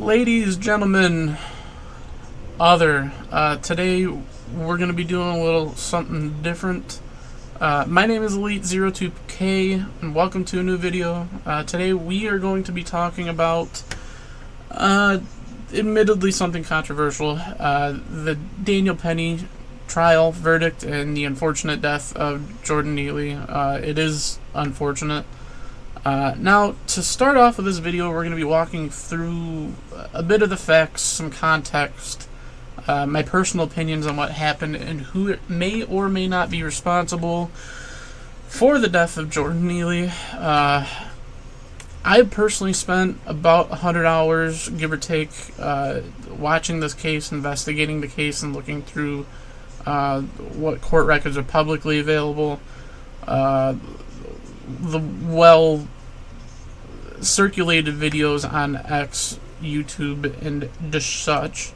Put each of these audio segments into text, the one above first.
Ladies, gentlemen, today we're going to be doing a little something different. My name is Elite02K, and welcome to a new video. Today we are going to be talking about, admittedly something controversial, the Daniel Penny trial verdict and the unfortunate death of Jordan Neely. It is unfortunate. Now, to start off with this video, we're going to be walking through a bit of the facts, some context, my personal opinions on what happened, and who may or may not be responsible for the death of Jordan Neely. I personally spent about 100 hours, give or take, watching this case, investigating the case, and looking through what court records are publicly available. The well circulated videos on X, YouTube, and such.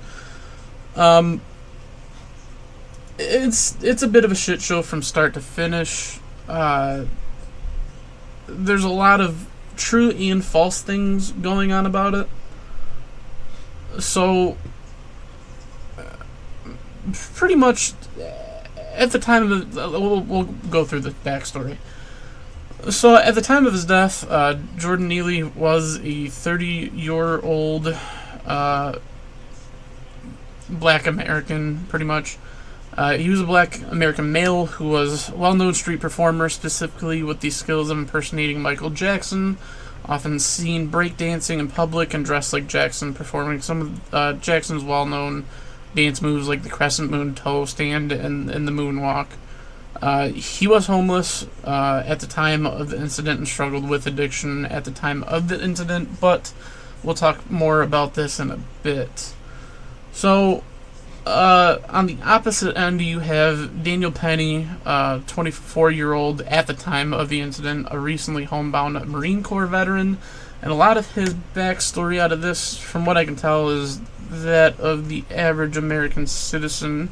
It's a bit of a shit show from start to finish. There's a lot of true and false things going on about it. So, pretty much, at the time of the, we'll go through the backstory. So, at the time of his death, Jordan Neely was a 30-year-old black American, pretty much. He was a black American male who was a well-known street performer, specifically with the skills of impersonating Michael Jackson, often seen breakdancing in public and dressed like Jackson, performing some of Jackson's well-known dance moves like the crescent moon toe stand and the moonwalk. He was homeless at the time of the incident and struggled with addiction at the time of the incident, but we'll talk more about this in a bit. So, on the opposite end, you have Daniel Penny, 24-year-old at the time of the incident, a recently homebound Marine Corps veteran, and a lot of his backstory out of this, from what I can tell, is that of the average American citizen.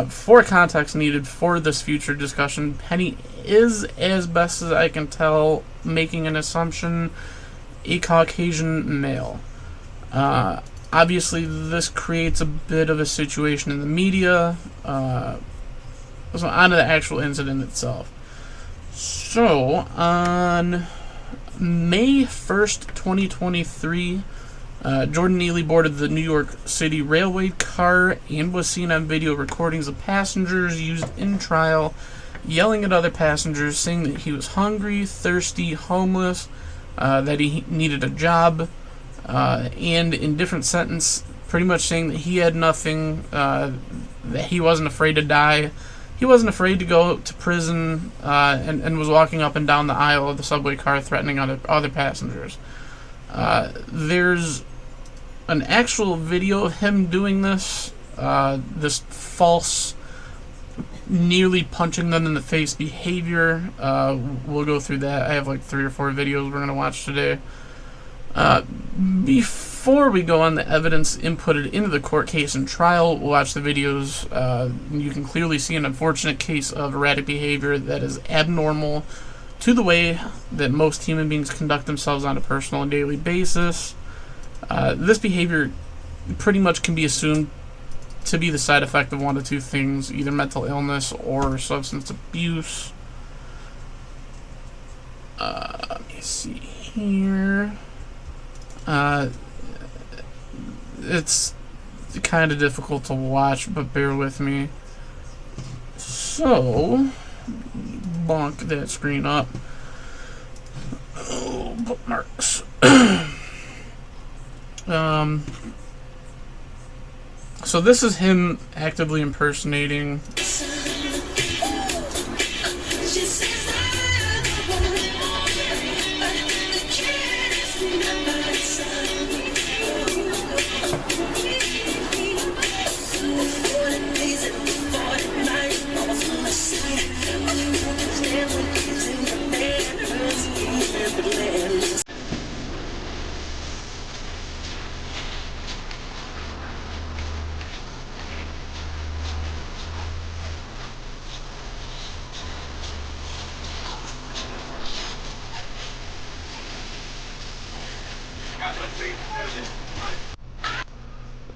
For context needed for this future discussion, Penny is, as best as I can tell, making an assumption, a Caucasian male. Obviously, this creates a bit of a situation in the media. So on to the actual incident itself. So, on May 1st, 2023, Jordan Neely boarded the New York City Railway car and was seen on video recordings of passengers used in trial yelling at other passengers, saying that he was hungry, thirsty, homeless, that he needed a job, and in different sentence, pretty much saying that he had nothing, that he wasn't afraid to die, he wasn't afraid to go to prison, and was walking up and down the aisle of the subway car threatening other passengers. There's an actual video of him doing this, this false, nearly punching them in the face behavior. We'll go through that. I have like 3 or 4 videos we're going to watch today. Before we go on the evidence inputted into the court case and trial, we'll watch the videos. You can clearly see an unfortunate case of erratic behavior that is abnormal to the way that most human beings conduct themselves on a personal and daily basis. This behavior pretty much can be assumed to be the side effect of one of 2 things, either mental illness or substance abuse. Let me see here. It's kind of difficult to watch, but bear with me. So, bonk that screen up. Oh, bookmarks. So this is him actively impersonating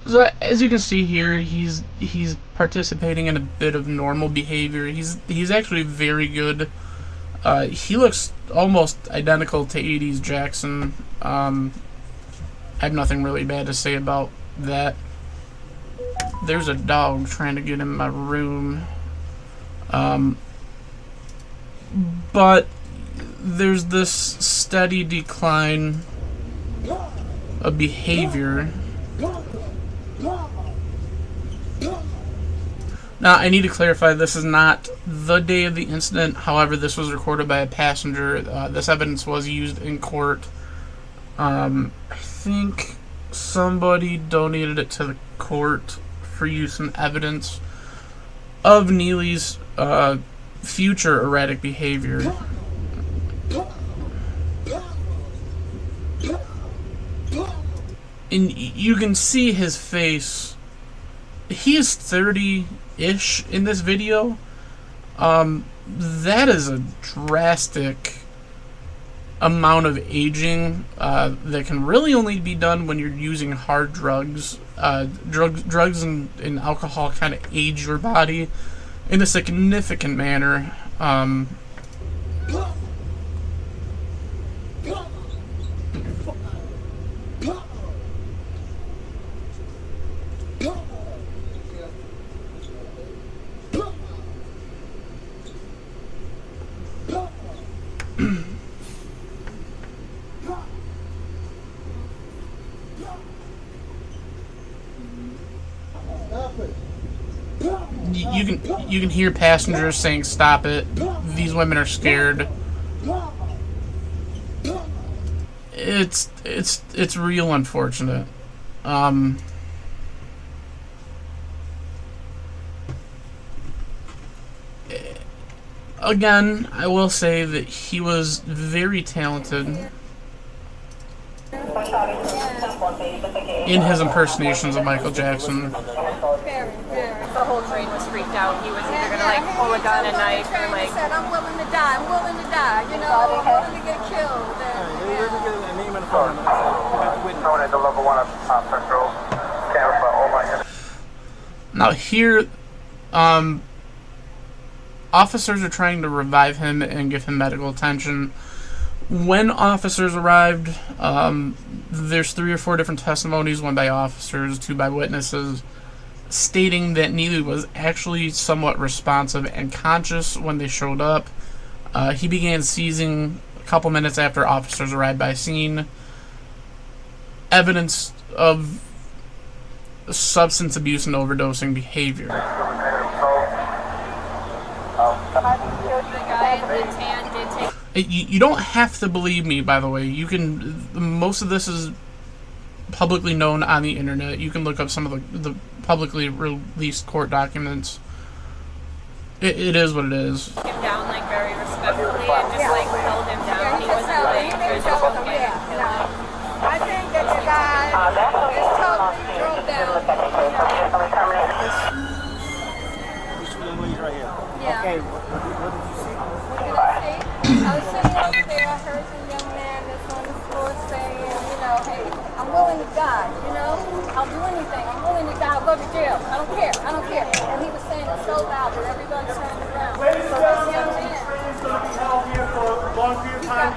So as you can see here, he's participating in a bit of normal behavior. He's actually very good. He looks almost identical to 80s Jackson. I have nothing really bad to say about that. There's a dog trying to get in my room. But there's this steady decline of behavior. Now, I need to clarify, this is not the day of the incident. However, this was recorded by a passenger. This evidence was used in court. I think somebody donated it to the court for use in evidence of Neely's future erratic behavior. And you can see his face. He is 30-ish in this video. That is a drastic amount of aging that can really only be done when you're using hard drugs. Drugs and alcohol kind of age your body in a significant manner. You can hear passengers saying, "Stop it! These women are scared." It's real unfortunate. Again, I will say that he was very talented in his impersonations of Michael Jackson. The whole train was freaked out. He was either gonna like pull a gun, a knife, or like. He said, "I'm willing to die. I'm willing to die. You know, I'm willing to get killed." Now here, officers are trying to revive him and give him medical attention. When officers arrived, there's 3 or 4 different testimonies, one by officers, 2 by witnesses, stating that Neely was actually somewhat responsive and conscious when they showed up. He began seizing a couple minutes after officers arrived by scene. Evidence of substance abuse and overdosing behavior. You don't have to believe me, by the way. You can. Most of this is publicly known on the internet. You can look up some of the publicly released court documents. It is what it is. Him down like very respectfully and just like held him down. He wasn't like I think that the guy is totally drove down. Right here. Yeah. Okay, what did you see? What did I see? I was sitting over there. I heard the young man that's on the floor saying, you know, hey, I'm willing to die, you know? I'll do anything. I'm willing to die. I'll go to jail. I don't care. I don't care. And he was saying it so loud that everyone turned around. So this young man, Train's going to be held here for a long period of time.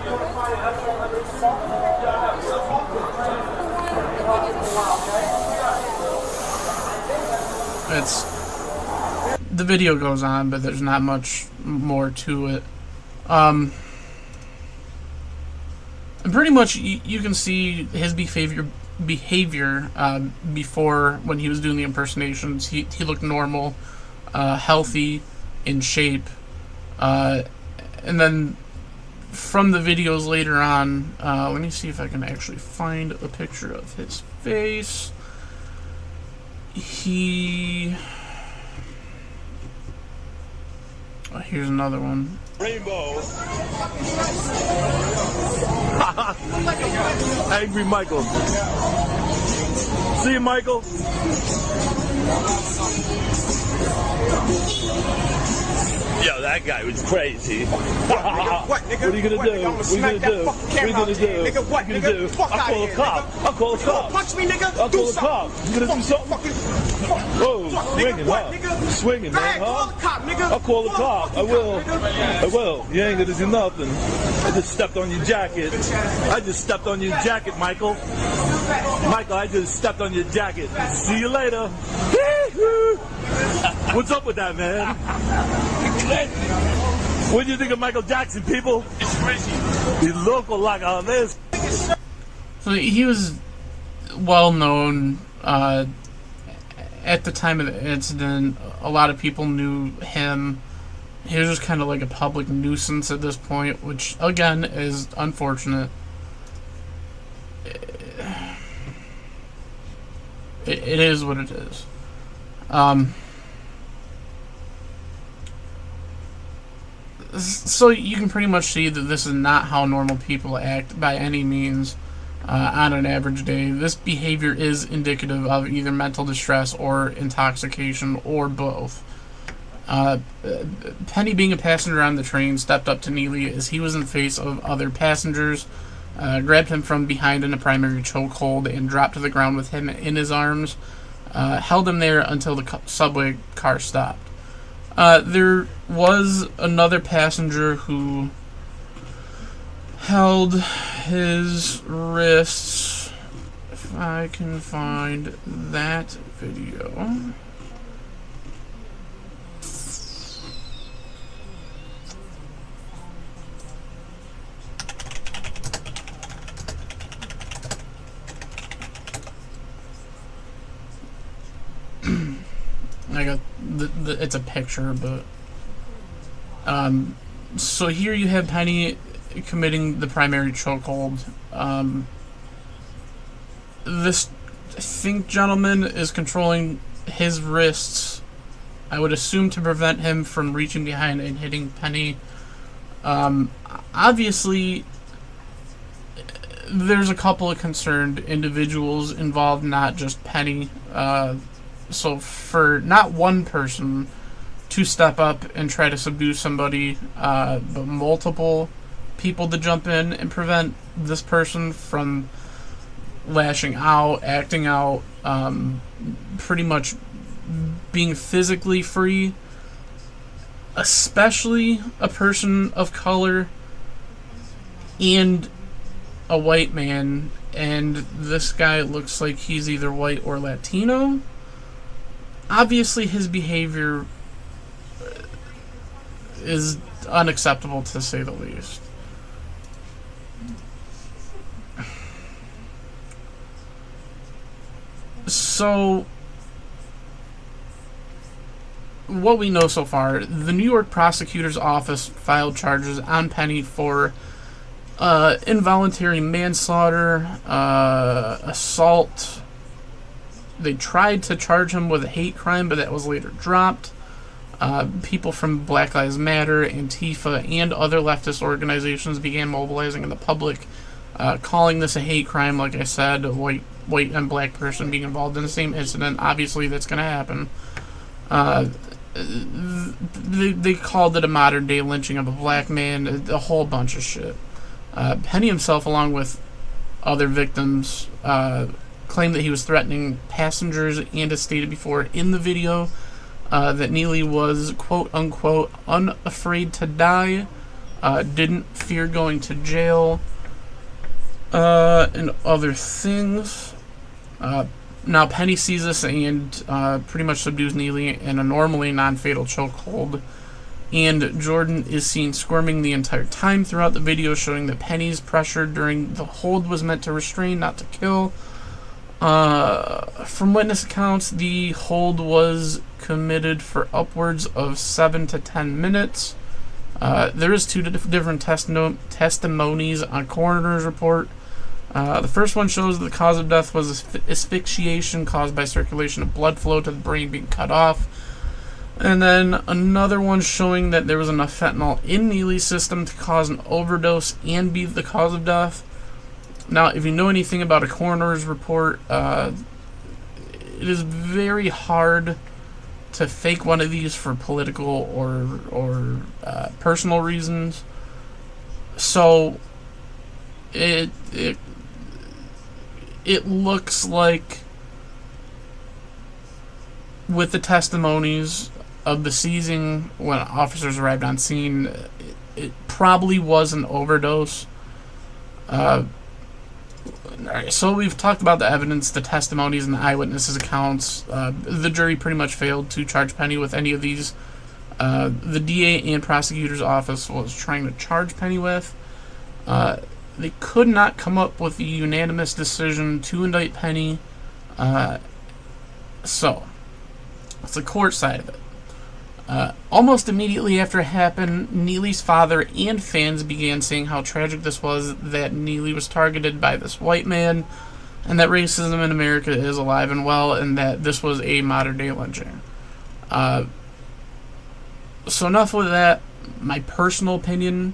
The video goes on, but there's not much more to it. And pretty much you can see his behavior before, when he was doing the impersonations. He looked normal, healthy, in shape, and then from the videos later on, let me see if I can actually find a picture of his face. Here's another one. Rainbow. Angry Michael. See you, Michael. Yo, that guy was crazy. What, nigga? What are you gonna do? I'ma What are you smack gonna that do? fucking What are you camera gonna out your do? head, nigga. What, What are you gonna nigga? do? Fuck I'll out call a here, cop. nigga. I'll call a You gonna cop. punch me, nigga? I'll Do call a something. cop. You gonna do something? Fucking, Whoa, fuck, swinging, nigga. What, huh? nigga? Swinging, Go man, ahead, call the huh? cop, nigga. I'll call the Call cop. the I will. cop, nigga. I will. You ain't gonna do nothing. I just stepped on your jacket. I just stepped on your jacket, Michael. Michael, I just stepped on your jacket. See you later. What's up with that, man? What do you think of Michael Jackson, people? It's crazy. He's local like on this. So he was well known at the time of the incident. A lot of people knew him. He was just kind of like a public nuisance at this point, which again is unfortunate. It is what it is. So you can pretty much see that this is not how normal people act by any means on an average day. This behavior is indicative of either mental distress or intoxication or both. Penny, being a passenger on the train, stepped up to Neely as he was in the face of other passengers, grabbed him from behind in a primary chokehold, and dropped to the ground with him in his arms, held him there until the subway car stopped. There was another passenger who held his wrists. If I can find that video. I got it's a picture, but so here you have Penny committing the primary chokehold. This, I think, gentleman is controlling his wrists, I would assume, to prevent him from reaching behind and hitting Penny. Obviously, there's a couple of concerned individuals involved, not just Penny. So for not one person to step up and try to subdue somebody, but multiple people to jump in and prevent this person from lashing out, acting out, pretty much being physically free, especially a person of color and a white man, and this guy looks like he's either white or Latino. Obviously, his behavior is unacceptable, to say the least. So, what we know so far, the New York prosecutor's office filed charges on Penny for involuntary manslaughter, assault. They tried to charge him with a hate crime, but that was later dropped. People from Black Lives Matter, Antifa, and other leftist organizations began mobilizing in the public, calling this a hate crime. Like I said, a white and black person being involved in the same incident. Obviously, that's going to happen. They called it a modern-day lynching of a black man, a whole bunch of shit. Penny himself, along with other victims, claimed that he was threatening passengers, and as stated before in the video, that Neely was quote-unquote unafraid to die, didn't fear going to jail, and other things. Now Penny sees this and pretty much subdues Neely in a normally non-fatal chokehold, and Jordan is seen squirming the entire time throughout the video, showing that Penny's pressure during the hold was meant to restrain, not to kill. From witness accounts, the hold was committed for upwards of 7 to 10 minutes. There is two different testimonies on coroner's report. The first one shows that the cause of death was asphyxiation caused by circulation of blood flow to the brain being cut off. And then another one showing that there was enough fentanyl in Neely's system to cause an overdose and be the cause of death. Now, if you know anything about a coroner's report, it is very hard to fake one of these for political or personal reasons. So it looks like, with the testimonies of the seizing when officers arrived on scene, it probably was an overdose. So we've talked about the evidence, the testimonies, and the eyewitnesses' accounts. The jury pretty much failed to charge Penny with any of these. The DA and prosecutor's office was trying to charge Penny with. They could not come up with a unanimous decision to indict Penny. So, it's the court side of it. Almost immediately after it happened, Neely's father and fans began saying how tragic this was, that Neely was targeted by this white man, and that racism in America is alive and well, and that this was a modern-day lynching. So enough with that. My personal opinion: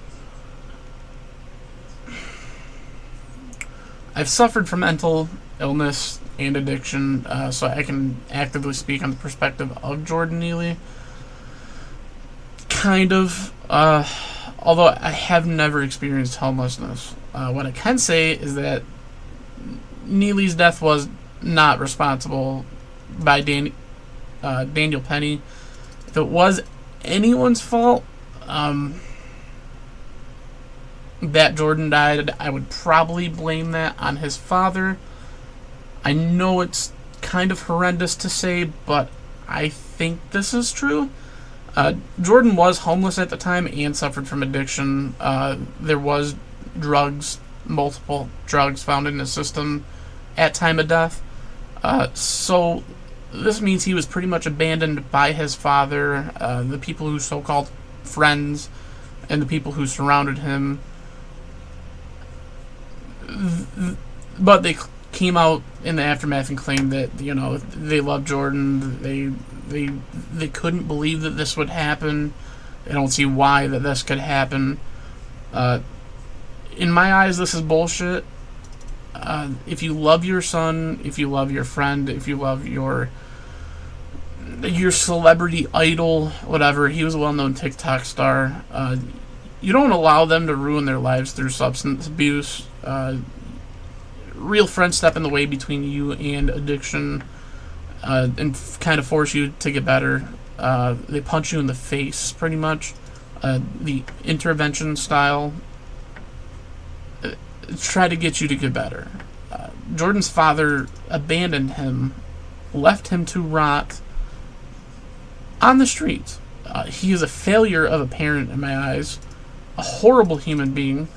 I've suffered from mental illness and addiction, so I can actively speak on the perspective of Jordan Neely. Kind of, although I have never experienced homelessness. What I can say is that Neely's death was not responsible by Daniel Penny. If it was anyone's fault, that Jordan died, I would probably blame that on his father. I know it's kind of horrendous to say, but I think this is true. Jordan was homeless at the time and suffered from addiction. There was drugs, multiple drugs found in his system at time of death. So this means he was pretty much abandoned by his father, the people who so-called friends, and the people who surrounded him. But they came out in the aftermath and claimed that, you know, they loved Jordan. They couldn't believe that this would happen. They don't see why that this could happen. In my eyes, this is bullshit. If you love your son, if you love your friend, if you love your celebrity idol, whatever, he was a well-known TikTok star, you don't allow them to ruin their lives through substance abuse. Real friends step in the way between you and addiction, and kind of force you to get better. They punch you in the face, pretty much. The intervention style try to get you to get better. Jordan's father abandoned him, left him to rot on the streets. He is a failure of a parent in my eyes, a horrible human being,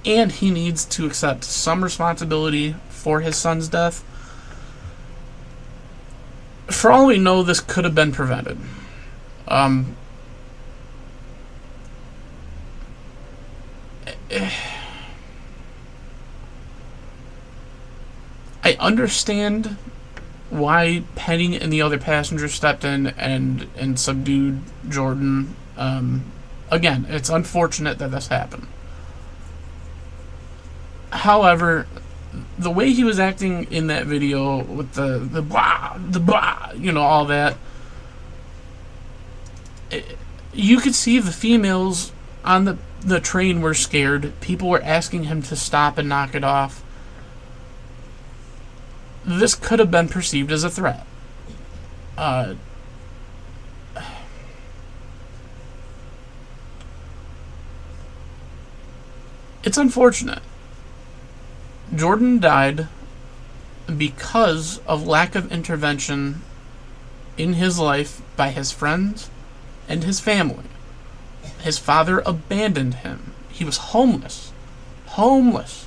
and he needs to accept some responsibility for his son's death. For all we know, this could have been prevented. I understand why Penny and the other passengers stepped in and subdued Jordan. Again, it's unfortunate that this happened. However, the way he was acting in that video with the blah, you know, all that, you could see the females on the train were scared. People were asking him to stop and knock it off. This could have been perceived as a threat. It's unfortunate. Jordan died because of lack of intervention in his life by his friends and his family. His father abandoned him. He was homeless. Homeless.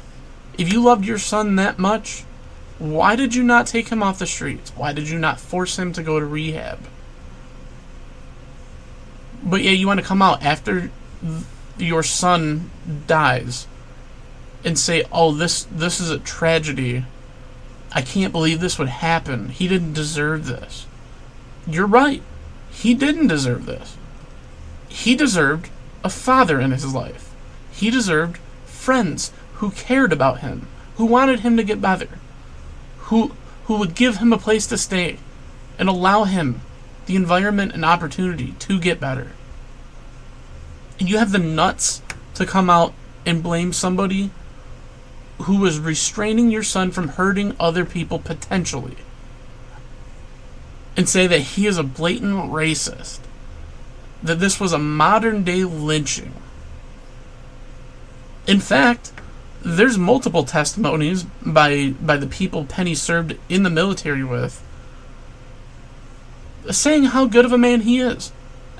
If you loved your son that much, why did you not take him off the streets? Why did you not force him to go to rehab? But yeah, you want to come out after your son dies and say, oh, this is a tragedy. I can't believe this would happen. He didn't deserve this. You're right. He didn't deserve this. He deserved a father in his life. He deserved friends who cared about him, who wanted him to get better, who would give him a place to stay, and allow him the environment and opportunity to get better. And you have the nuts to come out and blame somebody who was restraining your son from hurting other people potentially, and say that he is a blatant racist, that this was a modern day lynching. In fact, there's multiple testimonies by the people Penny served in the military with, saying how good of a man he is.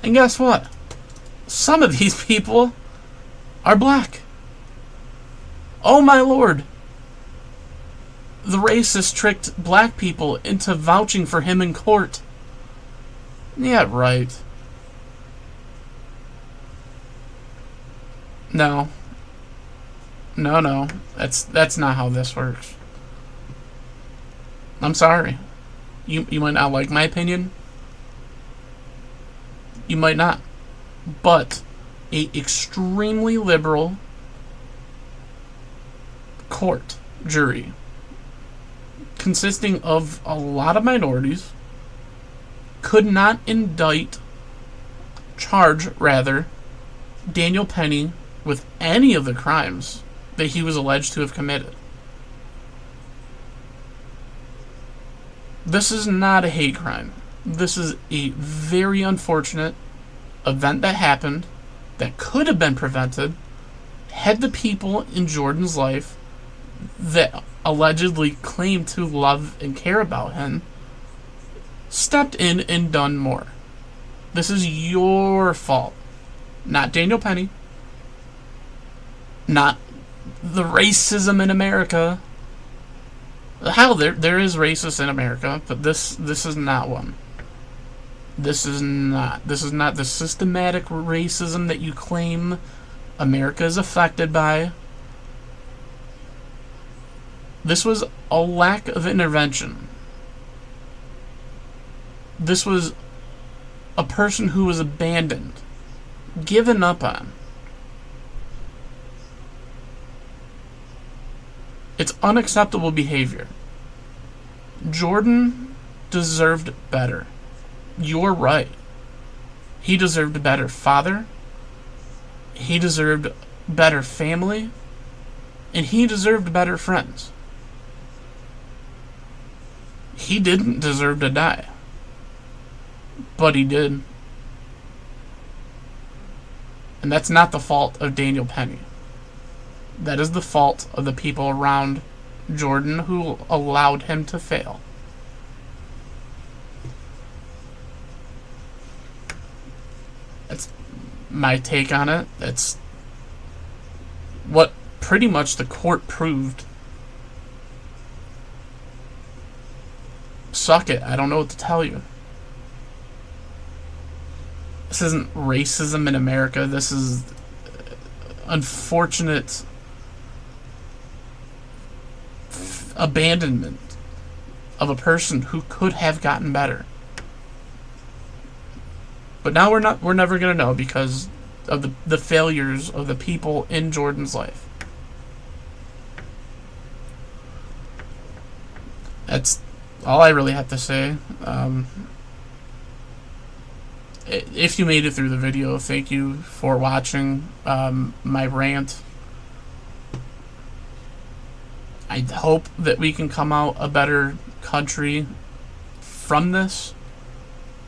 And guess what? Some of these people are black. Oh my lord. The racist tricked black people into vouching for him in court. Yeah, right. No. No. That's not how this works. I'm sorry. You might not like my opinion. You might not. But a extremely liberal court jury consisting of a lot of minorities could not charge Daniel Penny with any of the crimes that he was alleged to have committed. This is not a hate crime. This is a very unfortunate event that happened that could have been prevented had the people in Jordan's life that allegedly claimed to love and care about him stepped in and done more. This is your fault. Not Daniel Penny. Not the racism in America. Hell, there is racism in America, but this is not one. This is not the systematic racism that you claim America is affected by. This was a lack of intervention. This was a person who was abandoned, given up on. It's unacceptable behavior. Jordan deserved better. You're right. He deserved a better father. He deserved better family. And he deserved better friends. He didn't deserve to die. But he did. And that's not the fault of Daniel Penny. That is the fault of the people around Jordan who allowed him to fail. That's my take on it. That's what pretty much the court proved. Suck it. I don't know what to tell you. This isn't racism in America. This is unfortunate abandonment of a person who could have gotten better. But now we're never gonna know because of the failures of the people in Jordan's life. That's all I really have to say. If you made it through the video, thank you for watching my rant. I hope that we can come out a better country from this.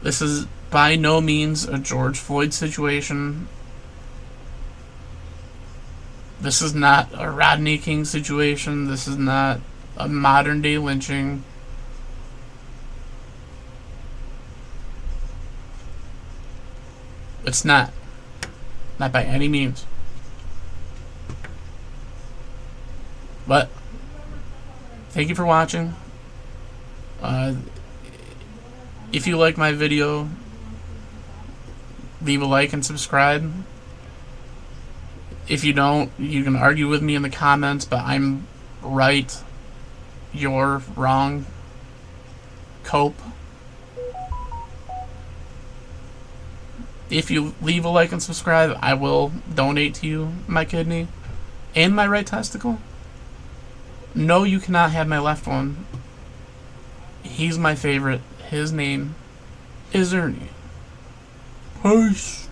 This is by no means a George Floyd situation. This is not a Rodney King situation. This is not a modern day lynching. It's not. Not by any means. But thank you for watching. If you like my video, leave a like and subscribe. If you don't, you can argue with me in the comments, but I'm right. You're wrong. Cope. If you leave a like and subscribe, I will donate to you my kidney and my right testicle. No, you cannot have my left one. He's my favorite. His name is Ernie. Peace.